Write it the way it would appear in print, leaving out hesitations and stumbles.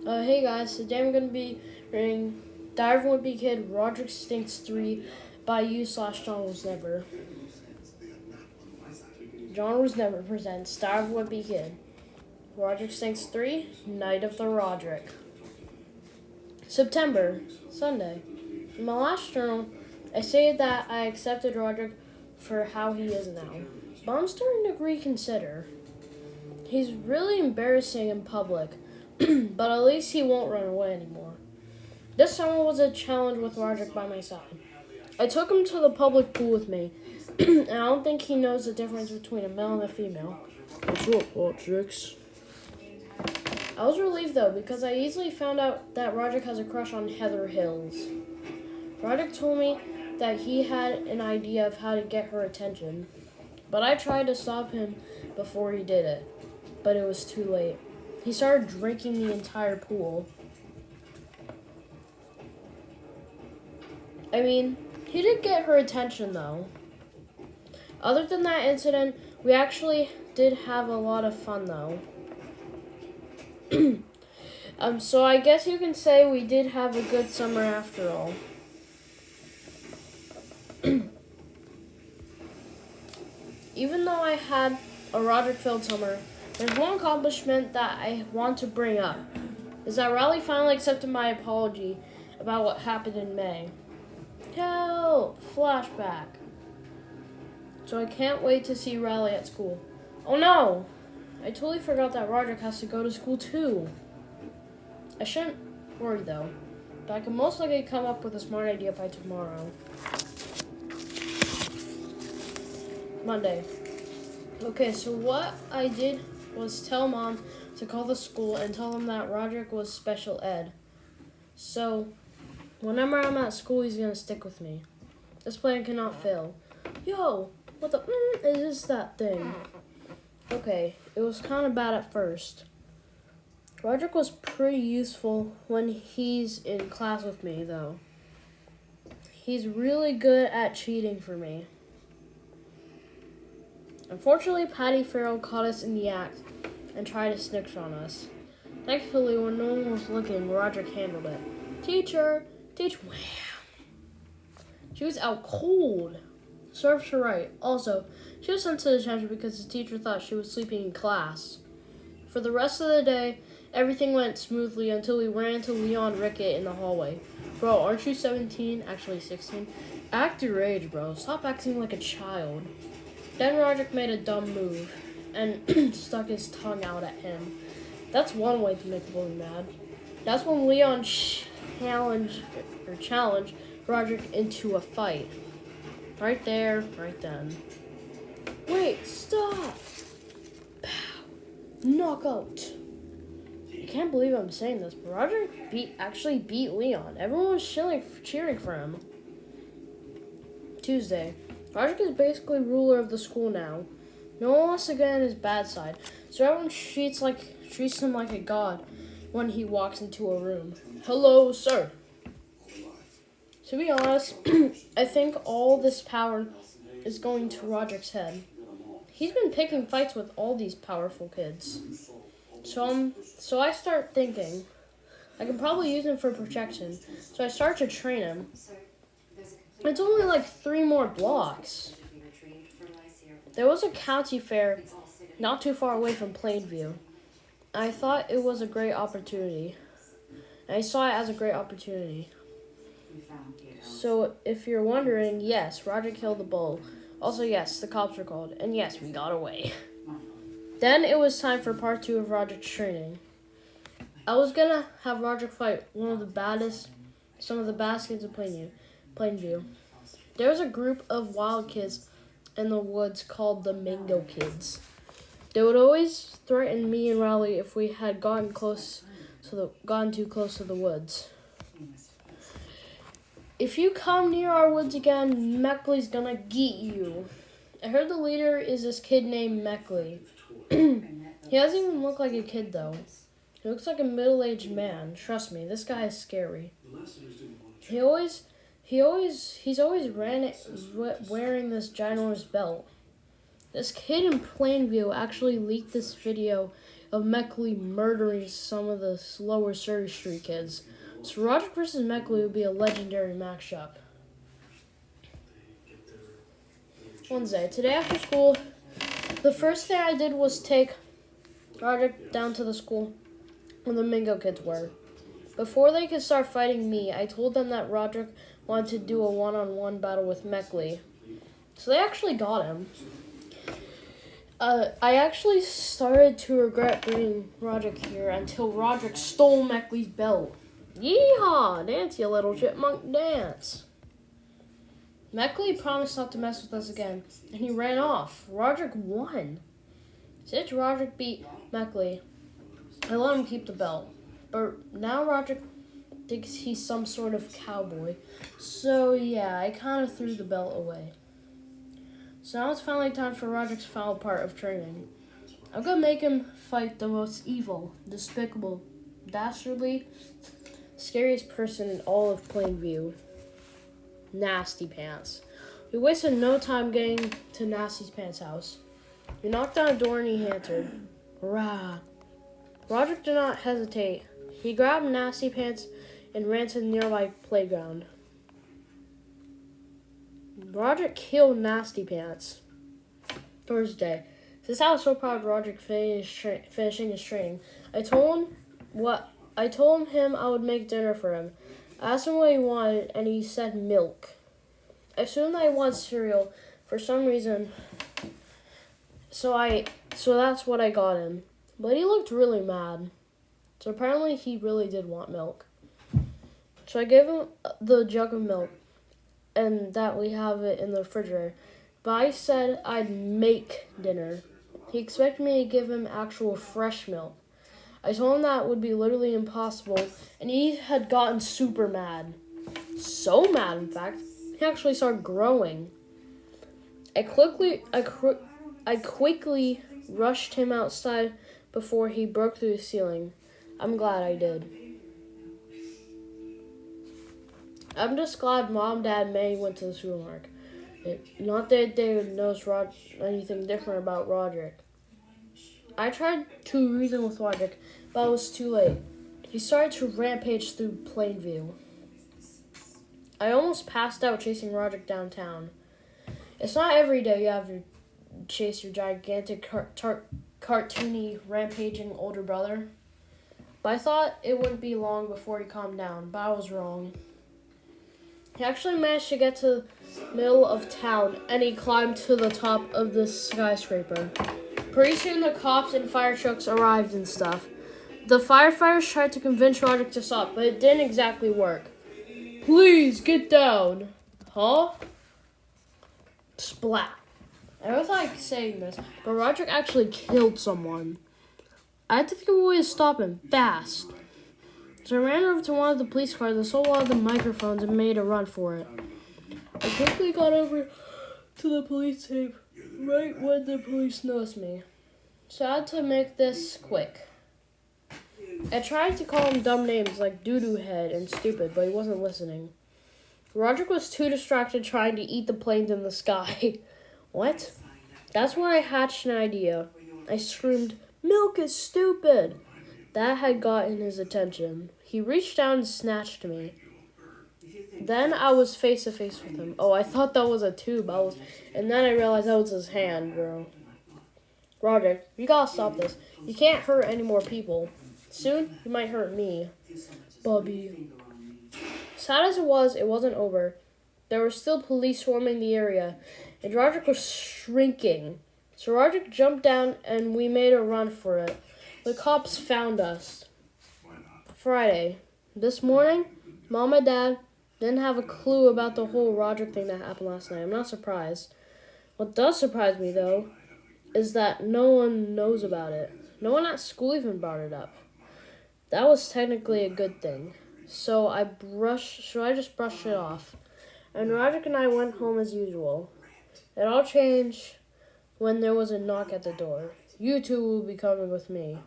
Hey guys, today I'm going to be reading Diary of a Wimpy Kid, Rodrick Stinks 3 by you/John Was Never. John Was Never presents Diary of a Wimpy Kid, Rodrick Stinks 3, Night of the Rodrick. September, Sunday. In my last journal, I stated that I accepted Rodrick for how he is now, but I'm starting to reconsider. He's really embarrassing in public, but at least he won't run away anymore. This summer was a challenge with Rodrick by my side. I took him to the public pool with me, and I don't think he knows the difference between a male and a female. What's up, Rodrick? I was relieved though, because I easily found out that Rodrick has a crush on Heather Hills. Rodrick told me that he had an idea of how to get her attention, but I tried to stop him before he did it, but it was too late. He started drinking the entire pool. I mean, he did get her attention though. Other than that incident, we actually did have a lot of fun though. So I guess you can say we did have a good summer after all. Even though I had a Rodrick-filled summer, there's one accomplishment that I want to bring up, is that Riley finally accepted my apology about what happened in May. Help! Flashback. So I can't wait to see Riley at school. Oh no! I totally forgot that Rodrick has to go to school too. I shouldn't worry though, but I can most likely come up with a smart idea by tomorrow. Monday. Okay, so what I did was tell Mom to call the school and tell them that Rodrick was special ed. So, whenever I'm at school, he's gonna stick with me. This plan cannot fail. Yo, what the is that thing? Okay, it was kind of bad at first. Rodrick was pretty useful when he's in class with me, though. He's really good at cheating for me. Unfortunately, Patty Farrell caught us in the act and tried to snitch on us. Thankfully, when no one was looking, Rodrick handled it. Teacher! Wham! She was out cold. Serves her right. Also, she was sent to detention because the teacher thought she was sleeping in class. For the rest of the day, everything went smoothly until we ran into Leon Rickett in the hallway. Bro, aren't you 17? Actually 16? Act your age, bro. Stop acting like a child. Then Rodrick made a dumb move and stuck his tongue out at him. That's one way to make a bully mad. That's when Leon challenged Rodrick into a fight. Right there, right then. Wait, stop! Pow! Knockout! I can't believe I'm saying this, but Rodrick actually beat Leon. Everyone was cheering for him. Tuesday. Rodrick is basically ruler of the school now. No one wants to get on his bad side, so everyone treats him like a god when he walks into a room. Hello, sir. To be honest, I think all this power is going to Rodrick's head. He's been picking fights with all these powerful kids. So I start thinking, I can probably use him for protection. So I start to train him. It's only like 3 more blocks. There was a county fair not too far away from Plainview. I thought it was a great opportunity. I saw it as a great opportunity. So if you're wondering, yes, Rodrick killed the bull. Also, yes, the cops were called. And yes, we got away. Then it was time for part 2 of Rodrick's training. I was gonna have Rodrick fight some of the baddest kids in Plainview. There was a group of wild kids in the woods called the Mango Kids. They would always threaten me and Riley if we had gotten too close to the woods. If you come near our woods again, Meckley's gonna get you. I heard the leader is this kid named Meckley. He doesn't even look like a kid though. He looks like a middle-aged man. Trust me, this guy is scary. He's always wearing this ginormous belt. This kid in Plainview actually leaked this video of Meckley murdering some of the lower Surrey Street kids. So Rodrick versus Meckley would be a legendary matchup. Wednesday. Today after school, the first thing I did was take Rodrick down to the school where the Mingo kids were. Before they could start fighting me, I told them that Rodrick wanted to do a one-on-one battle with Meckley. So they actually got him. I actually started to regret bringing Rodrick here until Rodrick stole Meckley's belt. Yeehaw! Dance, you little chipmunk, dance. Meckley promised not to mess with us again, and he ran off. Rodrick won. Since Rodrick beat Meckley, I let him keep the belt. But now Rodrick thinks he's some sort of cowboy. So yeah, I kind of threw the belt away. So now it's finally time for Rodrick's final part of training. I'm going to make him fight the most evil, despicable, dastardly, scariest person in all of Plainview. Nasty Pants. We wasted no time getting to Nasty Pants' house. We knocked on a door and he answered. Rah. Rodrick did not hesitate. He grabbed Nasty Pants and ran to the nearby playground. Rodrick killed Nasty Pants. Thursday. Since I was so proud of Rodrick finishing his training, I told him I would make dinner for him. I asked him what he wanted, and he said milk. I assumed that he wanted cereal for some reason, so that's what I got him. But he looked really mad. So apparently he really did want milk. So I gave him the jug of milk, and that we have it in the refrigerator. But I said I'd make dinner. He expected me to give him actual fresh milk. I told him that would be literally impossible, and he had gotten super mad. So mad, in fact, he actually started growing. I quickly rushed him outside before he broke through the ceiling. I'm glad I did. I'm just glad Mom, Dad, and May went to the supermarket. Not that they would notice anything different about Rodrick. I tried to reason with Rodrick, but it was too late. He started to rampage through Plainview. I almost passed out chasing Rodrick downtown. It's not every day you have to chase your gigantic, cartoony, rampaging older brother. But I thought it wouldn't be long before he calmed down, but I was wrong. He actually managed to get to the middle of town, and he climbed to the top of the skyscraper. Pretty soon the cops and fire trucks arrived and stuff. The firefighters tried to convince Rodrick to stop, but it didn't exactly work. Please, get down. Huh? Splat. I was like saying this, but Rodrick actually killed someone. I had to think of a way to stop him, fast. So I ran over to one of the police cars and stole one of the microphones and made a run for it. I quickly got over to the police tape right when the police noticed me. So I had to make this quick. I tried to call him dumb names like doo-doo head and stupid, but he wasn't listening. Rodrick was too distracted trying to eat the planes in the sky. What? That's when I hatched an idea. I screamed, "Milk is stupid!" That had gotten his attention. He reached down and snatched me. Then I was face to face with him. Oh, I thought that was a tube. And then I realized that was his hand, bro. Rodrick, you gotta stop this. You can't hurt any more people. Soon, you might hurt me. Bubby. Sad as it wasn't over. There were still police swarming the area, and Rodrick was shrinking. So Rodrick jumped down, and we made a run for it. The cops found us. Friday. This morning, Mom and Dad didn't have a clue about the whole Rodrick thing that happened last night. I'm not surprised. What does surprise me, though, is that no one knows about it. No one at school even brought it up. That was technically a good thing. So I just brushed it off. And Rodrick and I went home as usual. It all changed when there was a knock at the door. You two will be coming with me.